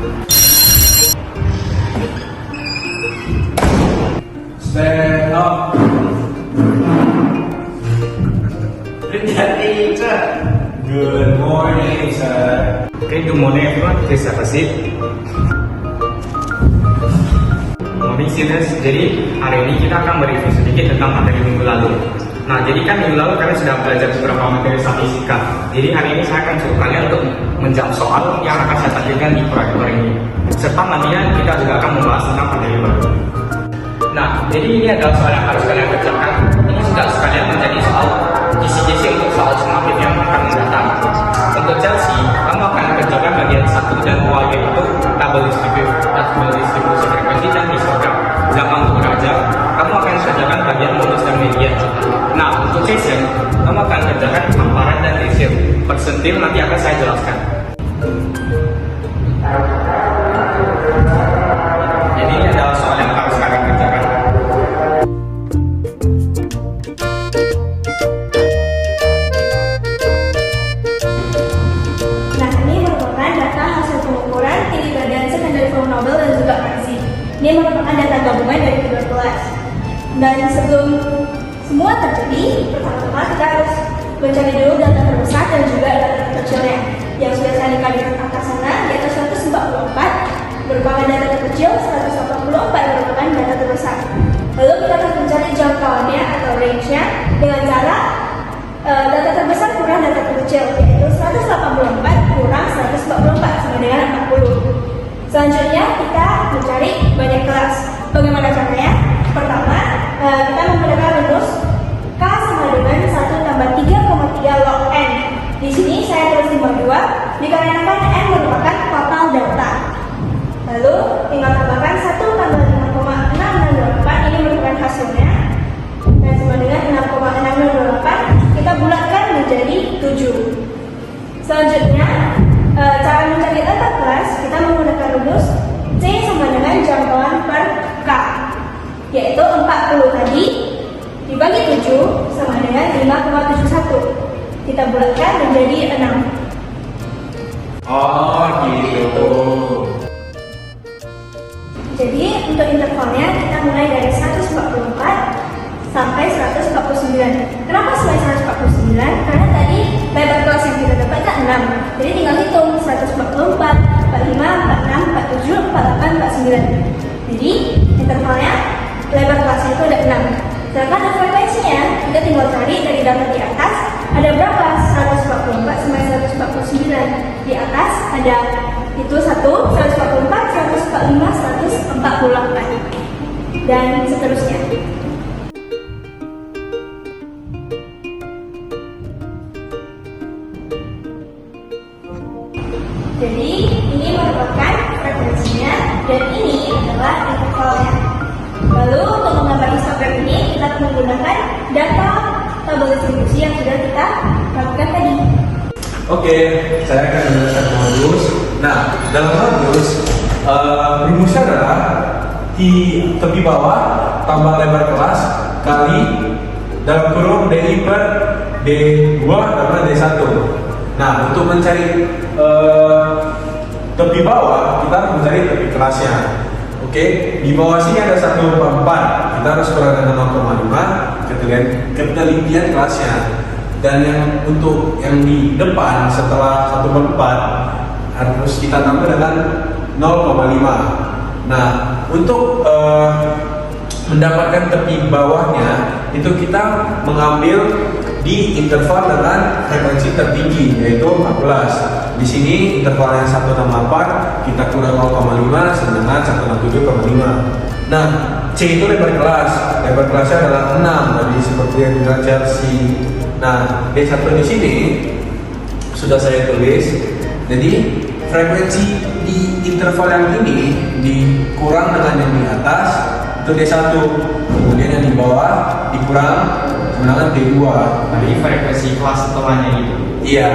Stand up. Teacher. Good morning, sir. Okay, good morning everyone. Please have a seat. Morning students. Jadi hari ini kita akan mereview sedikit tentang materi minggu lalu. Nah, jadi kan minggu lalu kalian sudah belajar beberapa materi statistika. Jadi hari ini saya akan suruh kalian untuk menjawab soal yang akan saya tampilkan di proyektor ini. Serta nantinya kita juga akan membahas tentang materi baru. Nah, jadi ini adalah soal yang harus kalian kerjakan. Ini sudah sekalian menjadi soal kisi-kisi untuk soal sumatif yang akan mendatang. Untuk Chelsea, kamu akan kerjakan bagian 1 dan 2 yaitu tabel distribusi frekuensi dan histogram. Sedangkan untuk Raja, kamu akan kerjakan bagian modus dan media. Nah, untuk Jason, kamu akan kerjakan hamparan dan ratio. Persentil nanti akan saya jelaskan. Jadi ini adalah soal yang harus kalian kerjakan. Nah, ini merupakan data hasil pengukuran tinggi badan sekunderi vulnerable dan juga fraksi. Ini merupakan data gabungan dari kedua kelas. Dan sebelum semua terjadi, pertama-tama kita harus mencari dulu data terbesar dan juga data terkecilnya. Yang sudah saya lihat di atas sana, yaitu 144 merupakan data terkecil, 184 merupakan data terbesar. Lalu kita akan mencari jangkauannya atau range-nya dengan cara data terbesar kurang data terkecil, yaitu 184 kurang 144 sama dengan 40. Selanjutnya kita mencari banyak kelas. Bagaimana caranya? Pertama, kita menggunakan rumus K sama dengan 1 tambah 3,3 log N. Di sini saya tulis di bawah 2 dikarenakan N merupakan total data. Lalu tinggal tambahkan 1 tambah 5,624, ini merupakan hasilnya. Dan sama dengan 6,628 kita bulatkan menjadi 7. Selanjutnya, cara mencari data kelas kita menggunakan rumus C sama dengan jangkauan per K, yaitu 40 tadi dibagi 7 sama dengan 5,71. Kita bulatkan menjadi 6. Oh, gitu. Jadi untuk intervalnya kita mulai dari 144 sampai 149. Kenapa sampai 149? Karena tadi lebar kelas yang kita dapatkan 6. Jadi tinggal hitung 144, 45, 46, 47, 48, 49. Jadi intervalnya lebar kelasnya itu ada 6. Sedangkan untuk frekuensinya kita tinggal cari dari data di atas ada berapa? 144 sampai 149. Di atas ada itu 144, 145, 148 dan seterusnya. Jadi ini merupakan frekuensinya dan ini adalah intervalnya. Lalu untuk menggambar histogram ini kita akan menggunakan data tabel distribusi yang sudah kita lakukan tadi. Oke, saya akan menjelaskan modus. Nah, dalam modus, rumusnya adalah di tepi bawah tambah lebar kelas kali dalam kurung DI per D2 tambah D1. Nah, untuk mencari tepi bawah, kita harus mencari tepi kelasnya. Oke, di bawah sini ada 1,4. Kita harus kurangkan 0,5 ketelitian kelasnya. Dan yang untuk yang di depan setelah 1/4 harus kita tambah dengan 0,5. Nah, untuk mendapatkan tepi bawahnya itu kita mengambil di interval dengan frekuensi tertinggi yaitu 14. Di sini intervalnya 1,4 kita kurang 0,5 sedangkan 1,7,5. Nah, C itu lebar kelas. Lebar kelasnya adalah 6 tadi seperti yang dibilang Chelsea. Nah, D1 di sini sudah saya tulis. Jadi frekuensi di interval yang ini dikurang dengan yang di atas itu D1. Kemudian yang di bawah dikurang dengan D2. Tadi frekuensi kelas setelahnya itu. Iya.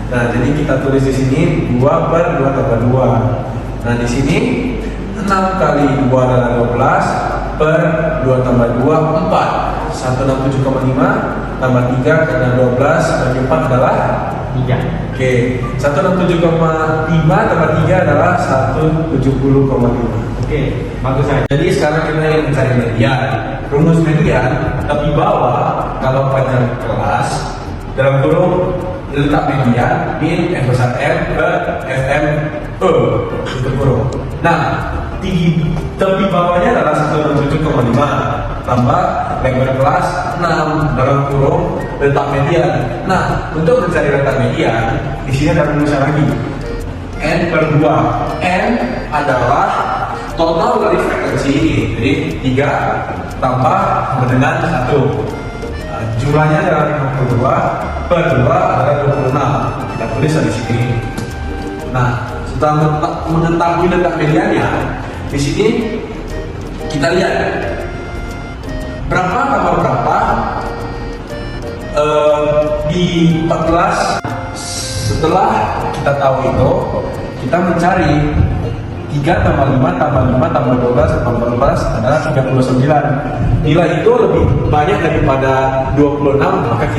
Nah, jadi kita tulis di sini 2 per 2 tambah 2. Nah, di sini 6 kali 2 adalah 12 per 2 tambah 2 4. 167,5 tambah 3 karena 12 bagi 4 adalah 3. Oke, 167,5 tambah 3 adalah 170,5. Oke, bagus saya. Jadi sekarang kita ingin mencari median. Rumus median tepi bawah kalau panjang kelas dalam kurung letak median min F besar M ke FM E tutup kurung. Nah, tepi bawahnya adalah 167,5 tambah lebar kelas 6 dalam kurung letak median. Nah, untuk mencari letak median di sini ada rumusnya lagi. N per 2. N adalah total dari frekuensi ini, jadi 3 tambah dengan 1. Jumlahnya adalah 52 per 2 adalah 26. Kita tulis di sini. Nah, setelah mengetahui letak mediannya, di sini kita lihat berapa tambah berapa di 14. Setelah kita tahu itu, kita mencari 3 tambah 5 tambah 5 tambah 12 tambah 14 adalah 39. Nilai itu lebih banyak daripada 26, maka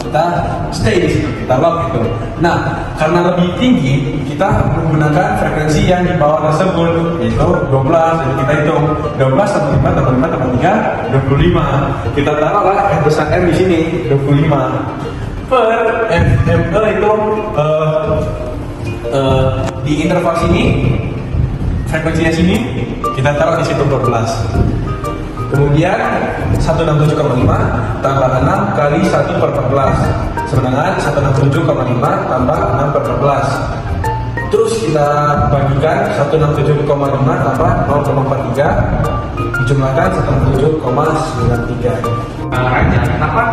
kita stay di situ, kita lock itu. Nah, karena lebih tinggi, kita menggunakan frekuensi yang di bawah tersebut, yaitu 12. Jadi kita hitung 12 tambah 5 tambah 5 tambah 3, 25. Kita taruhlah F besar M di sini, 25. Per FME itu di interval sini, frekuensinya sini, kita taruh di situ 12. Kemudian 167,5 tambah 6 kali 1 per 14 sama dengan 167,5 tambah 6 per 14. Terus kita bagikan 167,5 tambah 0,43 dijumlahkan 167,93. Raja, kenapa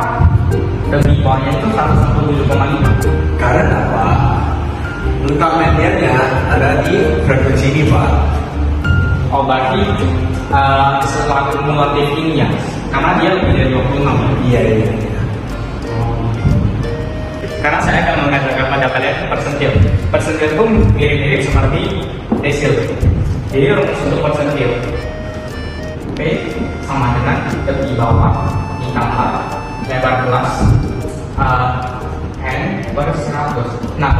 tepi bawahnya itu 167,5? Karena apa? Letak mediannya ada di frekuensi ini, Pak. Oh, berarti setelah kumulatif ini ya, karena dia lebih dari 26. Iya. Karena saya akan mengajarkan pada kalian persentil. Persentil itu mirip-mirip seperti desil. Jadi rumus untuk persentil P sama dengan tepi bawah ditambah lebar kelas N per 100. Nah,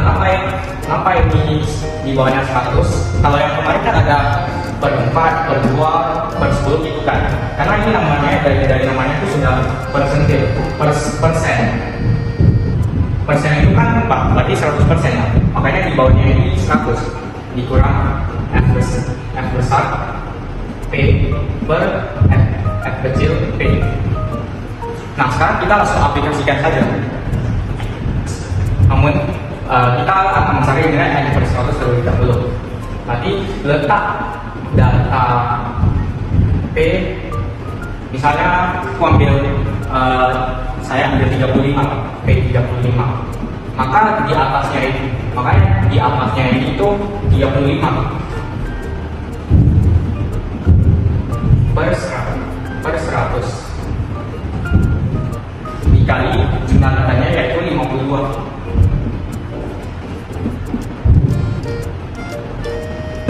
kenapa ini di bawahnya 100? Kalau yang kemarin kan ada per 4, per 2, per 10 gitu kan. Karena ini namanya dari namanya itu sudah persentil, persen. Persen itu kan berarti 100% ya. Makanya di bawahnya ini 100 dikurang F besar P per F kecil P. Nah, sekarang kita langsung aplikasikan saja. Namun kita akan mencari nilai N per 100 terlebih dahulu. Berarti letak data P, misalnya aku ambil saya ambil 35, P 35. Maka di atasnya ini, makanya di atasnya ini itu 35 per 100 dikali jumlah datanya yaitu 52.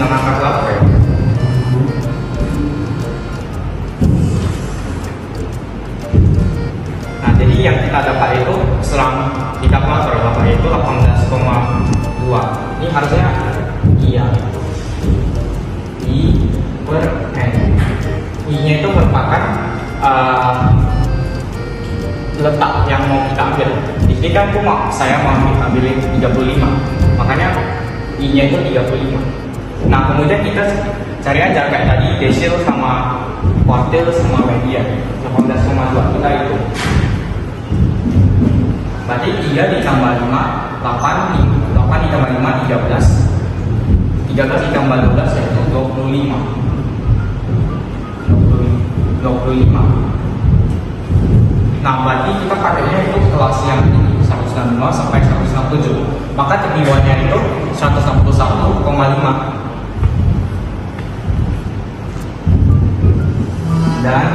Dengan angka berapa ya? Nah, jadi yang kita dapat itu setelah kita kalkulator dapat itu 18,2. Ini harusnya iya. I per N. I-nya itu merupakan letak yang mau kita ambil. Di sini kan saya mau ambilin 35, makanya I-nya itu 35. Nah, kemudian kita cari aja kayak tadi desil sama kuartil sama median 18,2 kita itu. Berarti 3 ditambah 5, 8 ditambah 5, 13. 13 ditambah 12 yaitu 25. Nah, berarti kita pakainya itu kelas yang ini 195 sampai 167. Maka tepi bawahnya itu 161,5. Dan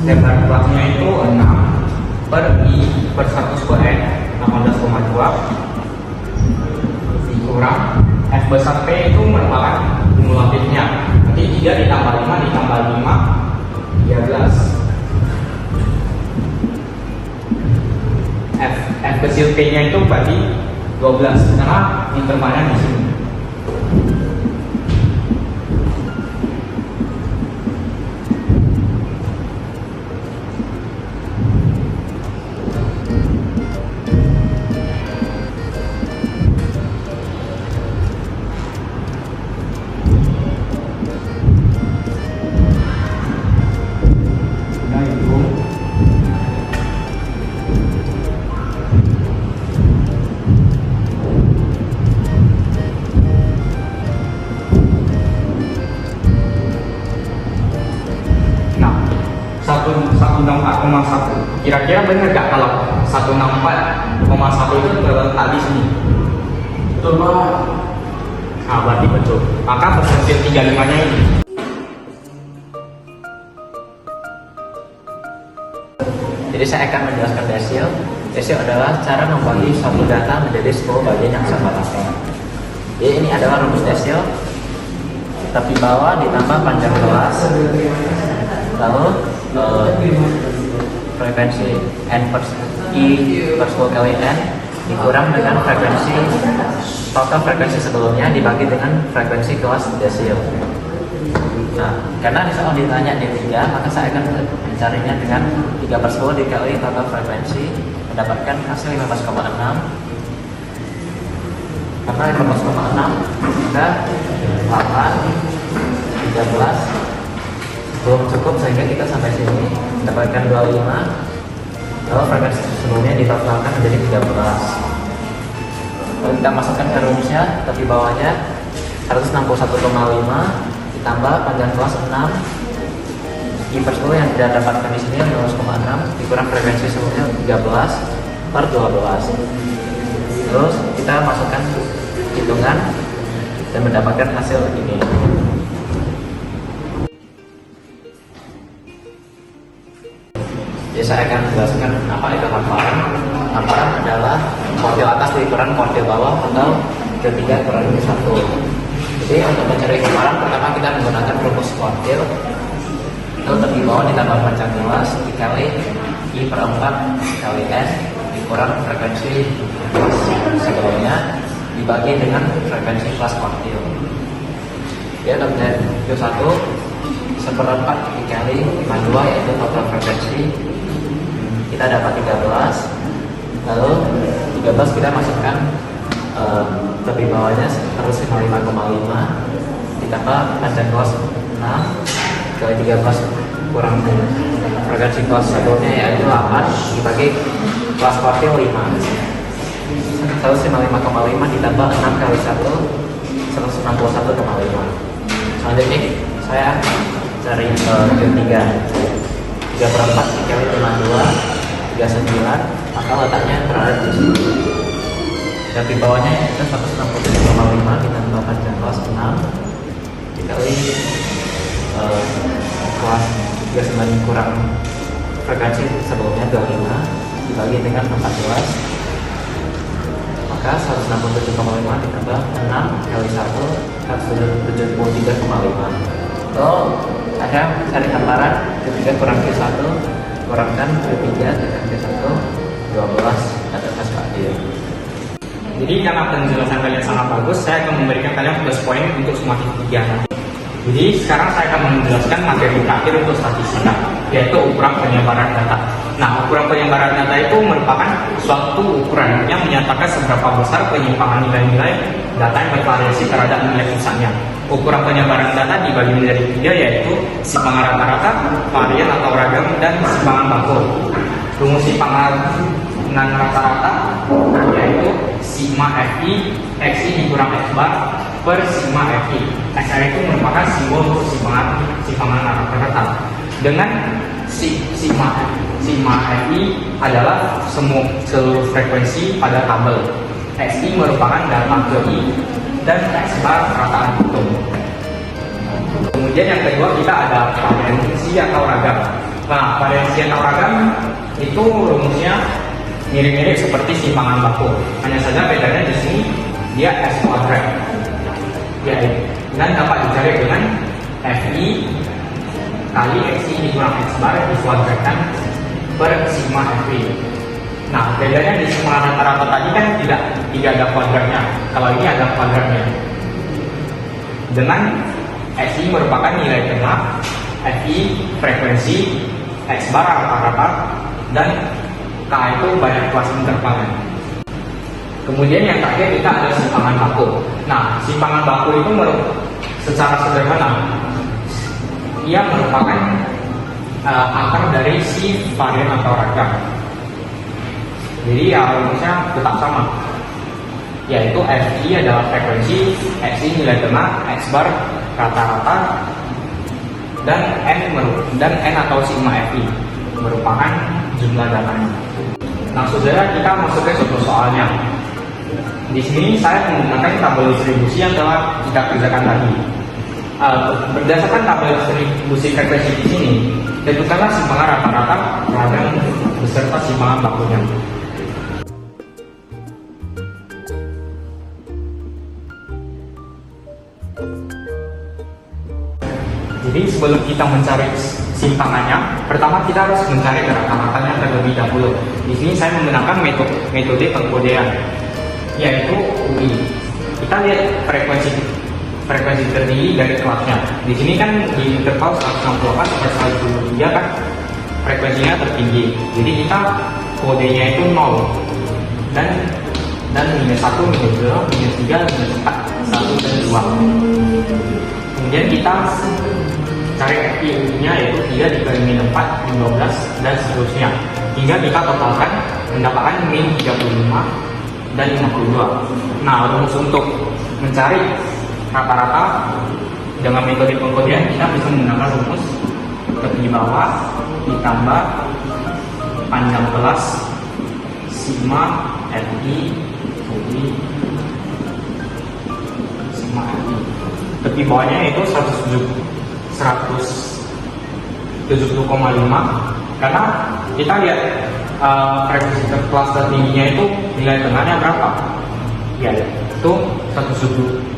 lebar kelasnya itu 6 per I per 100 per N 18,2 dikurang F besar P itu merupakan kumulatifnya. Nanti 3 ditambah 5 ditambah 5 13 F F kecil P nya itu bagi 12 karena intervalnya di sini. Satu 164,1. Kira-kira benar nggak kalau 164,1 itu terletak di sini? Betul Pak. Nah, berarti betul. Maka persentil 35-nya ini. Jadi saya akan menjelaskan desil. Desil adalah cara membagi suatu data menjadi 10 bagian yang sama rata. Jadi ini adalah rumus desil. Tepi bawah ditambah panjang kelas, lalu frekuensi n per i per 10 kali n dikurang dengan total frekuensi sebelumnya dibagi dengan frekuensi kelas desil. Nah, karena di soal ditanya D3, maka saya akan mencarinya dengan 3 per 10 dikali total frekuensi, mendapatkan hasil 15,6. Karena 15,6, maka 8, 13 belum cukup sehingga kita sampai sini mendapatkan 25. Lalu frekuensi sebelumnya ditotalkan menjadi 13. Lalu kita masukkan ke rumusnya, tapi bawahnya 161,5 ditambah panjang kelas 6 I per 10 yang tidak dapatkan di sini 15,6 dikurang frekuensi sebelumnya 13 per 12. Terus kita masukkan hitungan dan mendapatkan hasil ini. Jadi saya akan menjelaskan apa itu hamparan. Hamparan adalah kuartil atas dikurang kuartil bawah atau ketiga kurang dari 1. Jadi untuk mencari hamparan pertama kita menggunakan rumus kuartil. Lalu tepi bawah ditambah panjang kelas dikali I per 4 kali N dikurang frekuensi sebelumnya dibagi dengan frekuensi kelas kuartil. Ya, untuk menjadi 1 seperempat dikali 52 yaitu total frekuensi kita dapat 13. Lalu 13 kita masukkan tepi bawahnya 155,5 ditambah panjang kelas 6 kali 13 kurang frekuensi kelas sebelumnya yaitu 8 dibagi kelas kuartil 5. 155,5 ditambah 6 kali 1 161,5. Selanjutnya saya cari Q3 3 per 4 dikali 52 39, maka letaknya berada di sini. Dan di bawahnya itu 167,5 ditambah panjang kelas 6 dikali kelas 39 kurang frekuensi sebelumnya 25 dibagi dengan 14, maka 167,5 ditambah 6 kali 1 173,5. Lalu ada cari hamparan Q3 kurang Q1 kurangkan Q3 dengan Q1 12 ada hasil adil. Jadi karena penjelasan kalian sangat bagus, saya akan memberikan kalian plus poin untuk semua tiga. Jadi sekarang saya akan menjelaskan materi terakhir untuk statistika, yaitu ukuran penyebaran data. Nah, ukuran penyebaran data itu merupakan suatu ukuran yang menyatakan seberapa besar penyimpangan nilai-nilai data yang bervariasi terhadap nilai pusatnya. Ukuran penyebaran data dibagi menjadi 3, yaitu simpangan rata-rata, varian atau ragam, dan simpangan baku. Rumus simpangan rata-rata yaitu sigma fi xi dikurang x bar per sigma fi. XR itu merupakan simbol untuk simpangan rata-rata. Dengan sigma fi adalah seluruh frekuensi pada tabel. Xi merupakan data ke i dan x bar rataan hitung. Kemudian yang kedua kita ada variansi atau ragam. Nah, variansi atau ragam itu rumusnya mirip-mirip seperti simpangan baku. Hanya saja bedanya di sini dia x kuadrat. Ya, dan dapat dicari dengan fi kali xi dikurang x bar dikuadratkan per sigma fi. Nah, bedanya di simpangan rata-rata tadi kan tidak ada kuadratnya. Kalau ini ada kuadratnya. Dengan FI merupakan nilai tengah, FI frekuensi, X bar rata-rata, dan K itu banyak kelas intervalnya. Kemudian yang terakhir kita ada simpangan baku. Nah, simpangan baku itu secara sederhana ia merupakan akar dari si varian atau ragam. Jadi ya rumusnya tetap sama, yaitu FI adalah frekuensi, XI nilai tengah, X bar rata-rata, dan N atau sigma FI merupakan jumlah datanya. Nah, saudara, kita masuk ke soalnya. Di sini saya menggunakan tabel distribusi yang telah kita kerjakan tadi. Berdasarkan tabel distribusi frekuensi di sini, tentukanlah simpangan rata-rata ragam beserta simpangan bakunya. Jadi sebelum kita mencari simpangannya, pertama kita harus mencari rata-ratanya terlebih dahulu. Di sini saya menggunakan metode pengkodean, yaitu UI. Kita lihat frekuensi tertinggi dari kelasnya. Di sini kan di interval 168 per 123 kan frekuensinya tertinggi. Jadi kita kodenya itu 0 dan minus 1, minus 2, minus 3, minus 4, 1 dan 2. Kemudian kita cari FI-nya yaitu 3 dikali min 4, min 12 dan seterusnya, hingga kita totalkan mendapatkan min 35 dan 52. Nah, rumus untuk mencari rata-rata dengan metode pengkodean kita bisa menggunakan rumus tepi bawah ditambah panjang kelas sigma FI UI sigma FI. Tepi bawahnya itu 170,5 karena kita lihat frekuensi kelas tertingginya itu nilai tengahnya berapa? Ya, itu 170.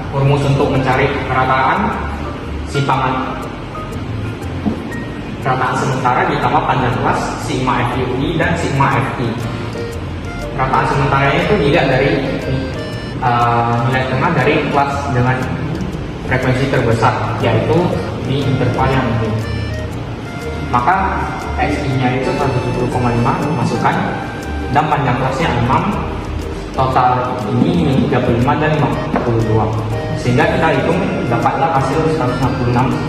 Rumus untuk mencari rataan simpangan rataan sementara ditambah panjang kelas sigma FI UI dan sigma FI. Rataan sementaranya itu dilihat dari nilai tengah dari kelas dengan frekuensi terbesar, yaitu di interval yang ini. Maka XI-nya itu 170,5 masukkan dan panjang kelasnya 6. Total ini 35 dan 52, sehingga kita hitung dapatlah hasil 166,46.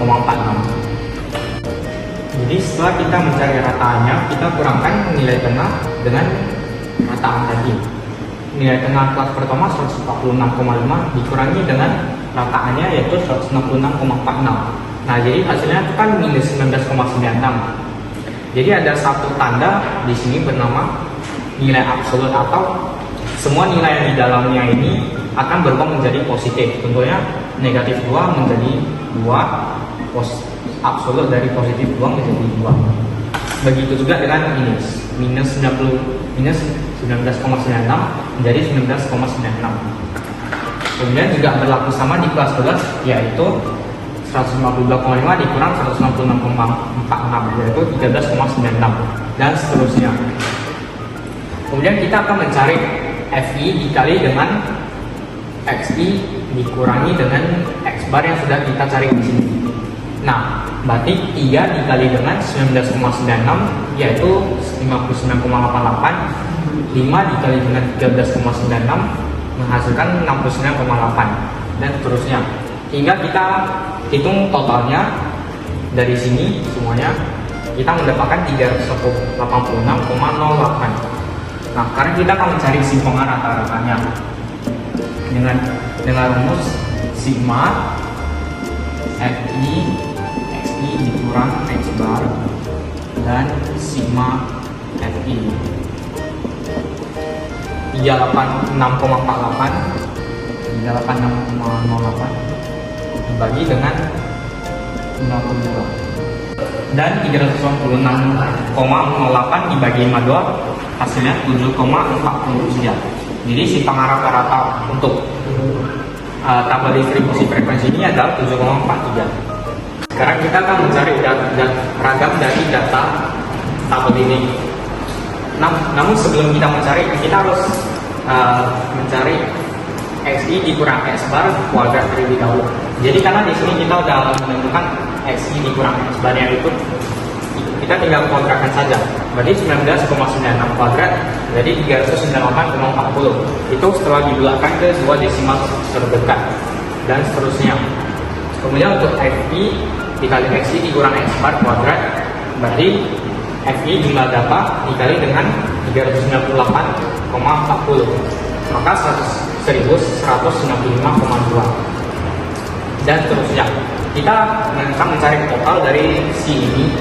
Jadi setelah kita mencari rataannya, kita kurangkan nilai tengah dengan rataan tadi. Nilai tengah kelas pertama 146,5 dikurangi dengan rataannya yaitu 166,46. Nah, jadi hasilnya itu kan minus 19,96. Jadi ada satu tanda di sini bernama nilai absolut, atau semua nilai yang di dalamnya ini akan berubah menjadi positif. Tentunya negatif 2 menjadi 2, absolut dari positif 2 menjadi 2. Begitu juga dengan minus 19,96 menjadi 19,96. Kemudian juga berlaku sama di kelas 12, yaitu 152,5 dikurang 166,46 yaitu 13,96 dan seterusnya. Kemudian kita akan mencari FI dikali dengan XI dikurangi dengan X bar yang sudah kita cari di sini. Nah, berarti 3 dikali dengan 19,96 yaitu 59,88, 5 dikali dengan 13,96 menghasilkan 69,8 dan seterusnya. Hingga kita hitung totalnya dari sini semuanya kita mendapatkan 386,08. Nah, sekarang kita akan mencari simpangan rata-ratanya dengan rumus sigma FI XI dikurang X bar dan sigma FI 386,48 dibagi dengan 52 dan 396,08 dibagi 52 hasilnya 7,43. Jadi simpangan rata-rata untuk tabel distribusi frekuensi ini adalah 7,43. sekarang kita akan mencari ragam dari data tabel ini. Namun sebelum kita mencari, kita harus mencari XI dikurang X bar kuadrat terlebih dahulu. Jadi karena di sini kita sudah menentukan XI dikurang X bar yang itu, kita tinggal kuadratkan saja. Berarti 19,96 kuadrat jadi 398,40. Itu setelah dibulatkan ke dua desimal terdekat dan seterusnya. Kemudian untuk FI dikali XI dikurang X bar kuadrat, berarti FI jumlah data dikali dengan 398,40, maka 1195,2 dan seterusnya. Kita akan mencari total dari si ini,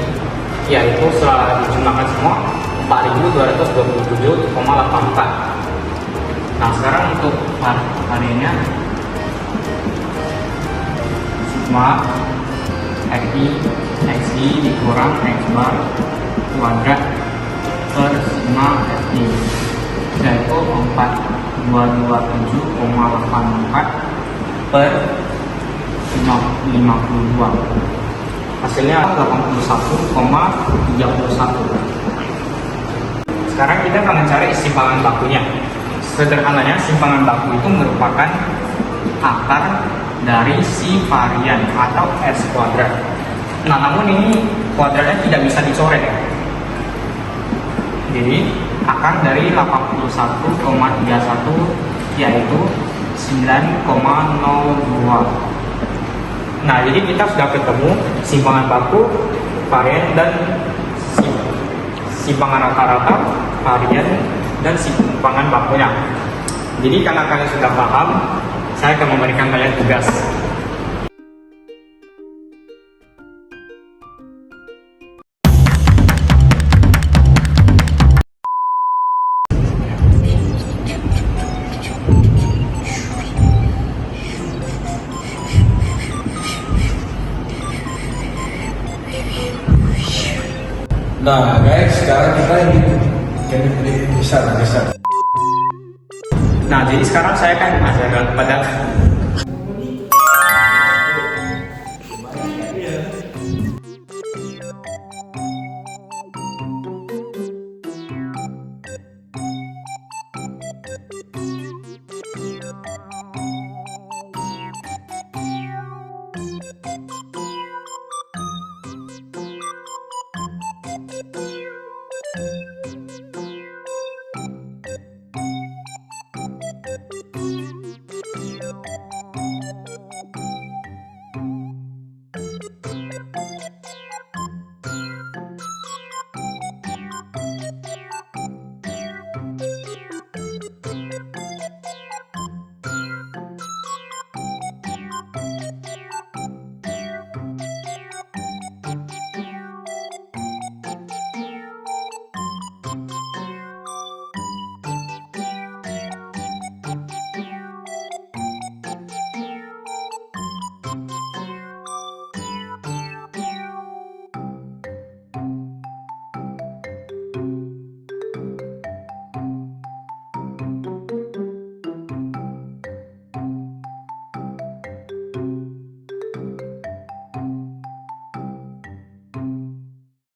yaitu setelah dijumlahkan semua 4227,84. Nah sekarang untuk harinya sigma XI dikurang X bar kuadrat per sigma FI, yaitu 4227,84 per 52. Hasilnya 81,31. Sekarang kita akan mencari simpangan bakunya. Sederhananya simpangan baku itu merupakan akar dari si varian atau S kuadrat. Nah namun ini kuadratnya tidak bisa dicoret ya. Jadi akar dari 81,31 yaitu 9,02. Nah jadi kita sudah ketemu simpangan baku, varian, dan simpangan rata-rata, varian, dan simpangan bakunya. Jadi karena kalian sudah paham, saya akan memberikan kalian tugas. Nah guys, sekarang kita ini geser. Nah jadi sekarang saya akan ajarkan kepada